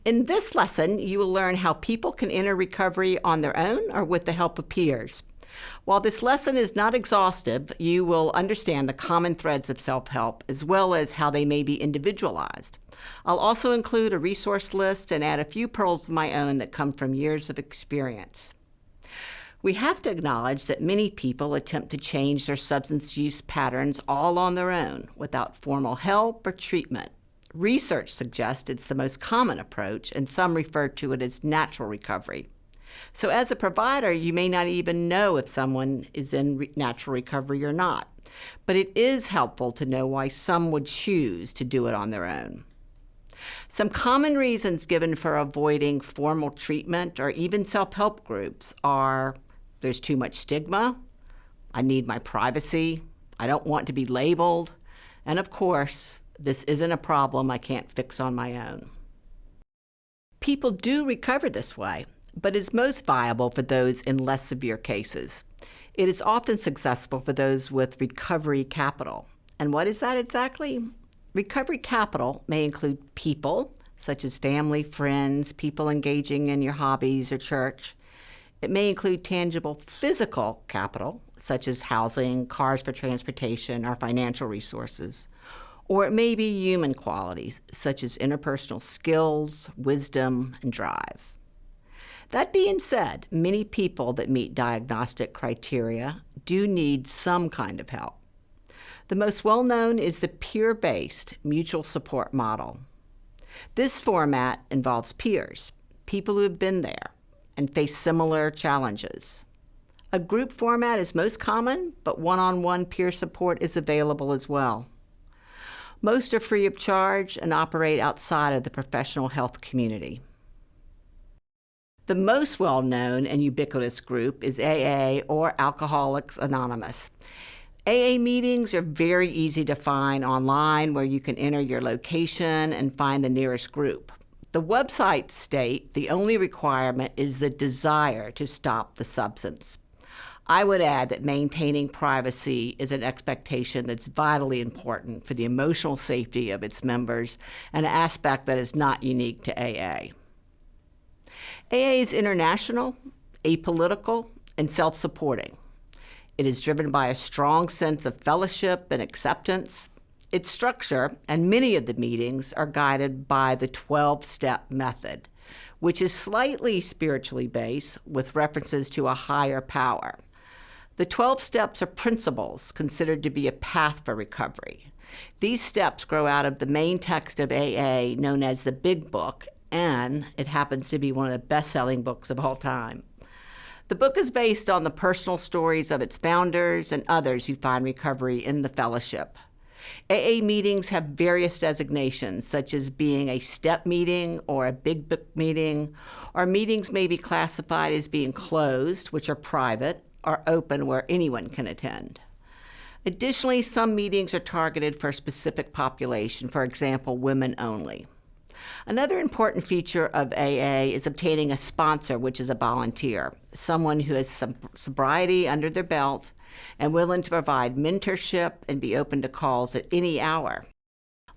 In this lesson, you will learn how people can enter recovery on their own or with the help of peers. While this lesson is not exhaustive, you will understand the common threads of self-help as well as how they may be individualized. I'll also include a resource list and add a few pearls of my own that come from years of experience. We have to acknowledge that many people attempt to change their substance use patterns all on their own without formal help or treatment. Research suggests it's the most common approach, and some refer to it as natural recovery. So as a provider, you may not even know if someone is in natural recovery or not, but it is helpful to know why some would choose to do it on their own. Some common reasons given for avoiding formal treatment or even self-help groups are: there's too much stigma, I need my privacy, I don't want to be labeled, and of course, this isn't a problem I can't fix on my own. People do recover this way, but is most viable for those in less severe cases. It is often successful for those with recovery capital. And what is that exactly? Recovery capital may include people, such as family, friends, people engaging in your hobbies or church. It may include tangible physical capital, such as housing, cars for transportation, or financial resources. Or it may be human qualities, such as interpersonal skills, wisdom, and drive. That being said, many people that meet diagnostic criteria do need some kind of help. The most well-known is the peer-based mutual support model. This format involves peers, people who have been there and face similar challenges. A group format is most common, but one-on-one peer support is available as well. Most are free of charge and operate outside of the professional health community. The most well-known and ubiquitous group is AA, or Alcoholics Anonymous. AA meetings are very easy to find online, where you can enter your location and find the nearest group. The websites state the only requirement is the desire to stop the substance. I would add that maintaining privacy is an expectation that's vitally important for the emotional safety of its members, an aspect that is not unique to AA. AA is international, apolitical, and self-supporting. It is driven by a strong sense of fellowship and acceptance. Its structure and many of the meetings are guided by the 12-step method, which is slightly spiritually based with references to a higher power. The 12 steps are principles considered to be a path for recovery. These steps grow out of the main text of AA, known as the Big Book, and it happens to be one of the best-selling books of all time. The book is based on the personal stories of its founders and others who find recovery in the fellowship. AA meetings have various designations, such as being a step meeting or a big book meeting, or meetings may be classified as being closed, which are private, or open, where anyone can attend. Additionally, some meetings are targeted for a specific population, for example, women only. Another important feature of AA is obtaining a sponsor, which is a volunteer, someone who has some sobriety under their belt and willing to provide mentorship and be open to calls at any hour.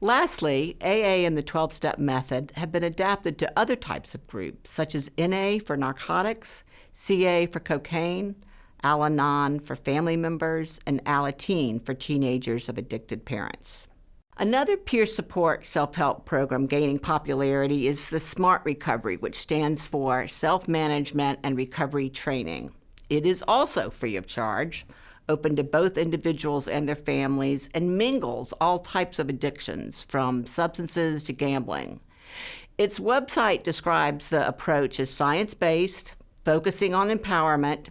Lastly, AA and the 12-step method have been adapted to other types of groups, such as NA for narcotics, CA for cocaine, Al-Anon for family members, and Alateen for teenagers of addicted parents. Another peer support self-help program gaining popularity is the SMART Recovery, which stands for Self-Management and Recovery Training. It is also free of charge, open to both individuals and their families, and mingles all types of addictions, from substances to gambling. Its website describes the approach as science-based, focusing on empowerment,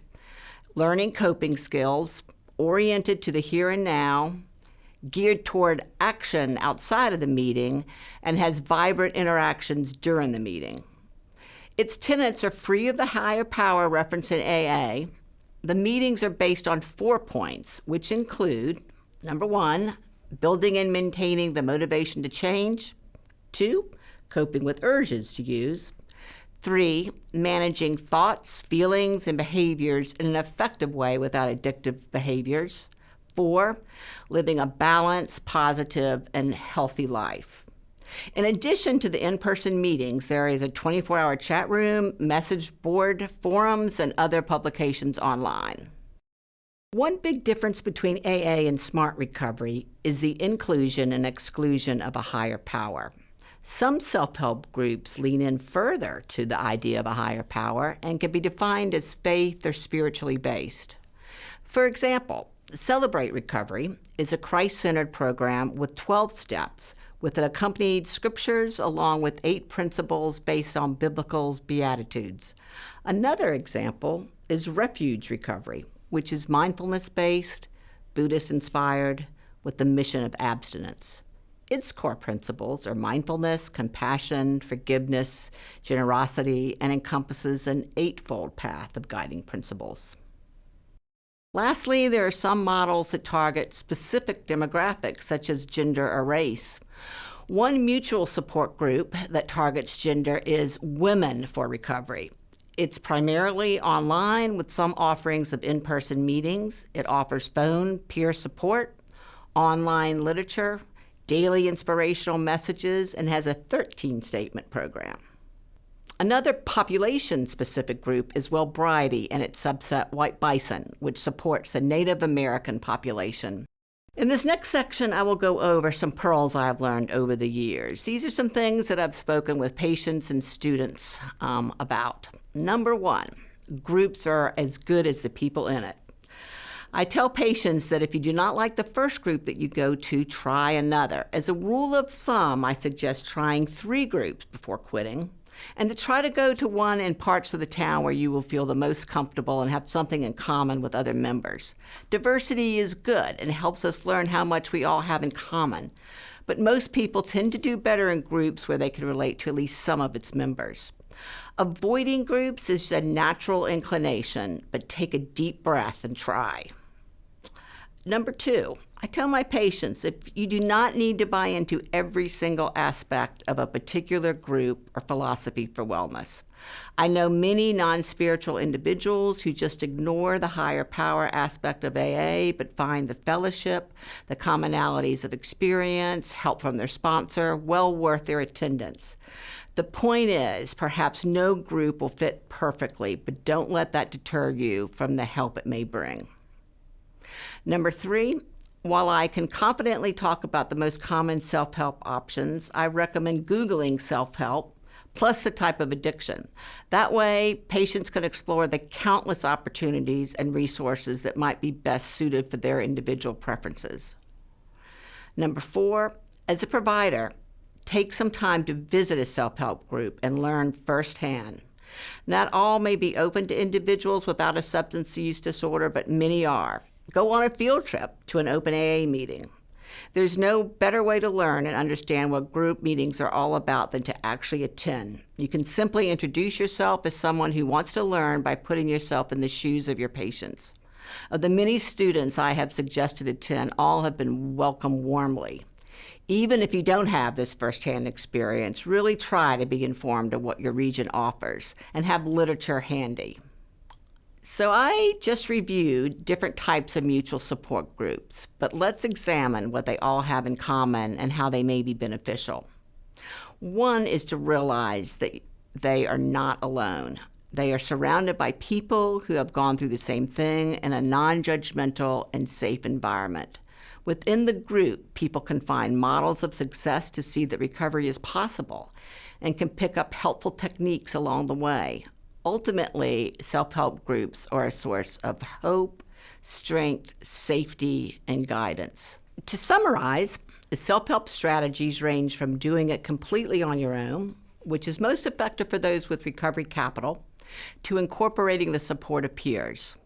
learning coping skills, oriented to the here and now, geared toward action outside of the meeting, and has vibrant interactions during the meeting. Its tenets are free of the higher power referenced in AA. The meetings are based on 4 points, which include, number 1, building and maintaining the motivation to change. 2, coping with urges to use. 3, managing thoughts, feelings, and behaviors in an effective way without addictive behaviors. 4, living a balanced, positive, and healthy life. In addition to the in-person meetings, there is a 24-hour chat room, message board, forums, and other publications online. One big difference between AA and Smart Recovery is the inclusion and exclusion of a higher power. Some self-help groups lean in further to the idea of a higher power and can be defined as faith or spiritually based. For example, Celebrate Recovery is a Christ-centered program with 12 steps, with accompanied scriptures along with 8 principles based on biblical beatitudes. Another example is Refuge Recovery, which is mindfulness-based, Buddhist-inspired, with the mission of abstinence. Its core principles are mindfulness, compassion, forgiveness, generosity, and encompasses an 8-fold path of guiding principles. Lastly, there are some models that target specific demographics, such as gender or race. One mutual support group that targets gender is Women for Recovery. It's primarily online with some offerings of in-person meetings. It offers phone peer support, online literature, daily inspirational messages, and has a 13-statement program. Another population-specific group is Wellbriety and its subset White Bison, which supports the Native American population. In this next section, I will go over some pearls I've learned over the years. These are some things that I've spoken with patients and students about. Number 1, groups are as good as the people in it. I tell patients that if you do not like the first group that you go to, try another. As a rule of thumb, I suggest trying 3 groups before quitting, and to try to go to one in parts of the town where you will feel the most comfortable and have something in common with other members. Diversity is good and helps us learn how much we all have in common, but most people tend to do better in groups where they can relate to at least some of its members. Avoiding groups is a natural inclination, but take a deep breath and try. Number 2, I tell my patients if you do not need to buy into every single aspect of a particular group or philosophy for wellness. I know many non-spiritual individuals who just ignore the higher power aspect of AA, but find the fellowship, the commonalities of experience, help from their sponsor, well worth their attendance. The point is, perhaps no group will fit perfectly, but don't let that deter you from the help it may bring. Number 3, while I can confidently talk about the most common self-help options, I recommend Googling self-help plus the type of addiction. That way, patients can explore the countless opportunities and resources that might be best suited for their individual preferences. Number 4, as a provider, take some time to visit a self-help group and learn firsthand. Not all may be open to individuals without a substance use disorder, but many are. Go on a field trip to an open AA meeting. There's no better way to learn and understand what group meetings are all about than to actually attend. You can simply introduce yourself as someone who wants to learn by putting yourself in the shoes of your patients. Of the many students I have suggested attend, all have been welcomed warmly. Even if you don't have this firsthand experience, really try to be informed of what your region offers and have literature handy. So I just reviewed different types of mutual support groups, but let's examine what they all have in common and how they may be beneficial. One is to realize that they are not alone. They are surrounded by people who have gone through the same thing in a non-judgmental and safe environment. Within the group, people can find models of success to see that recovery is possible and can pick up helpful techniques along the way. Ultimately, self-help groups are a source of hope, strength, safety, and guidance. To summarize, the self-help strategies range from doing it completely on your own, which is most effective for those with recovery capital, to incorporating the support of peers.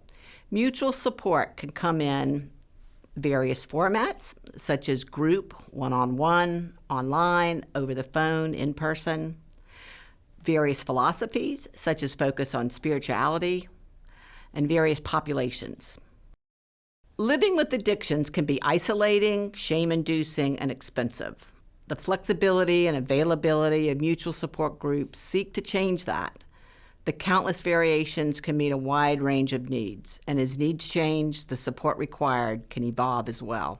Mutual support can come in various formats, such as group, one-on-one, online, over the phone, in person. Various philosophies, such as focus on spirituality, and various populations. Living with addictions can be isolating, shame-inducing, and expensive. The flexibility and availability of mutual support groups seek to change that. The countless variations can meet a wide range of needs, and as needs change, the support required can evolve as well.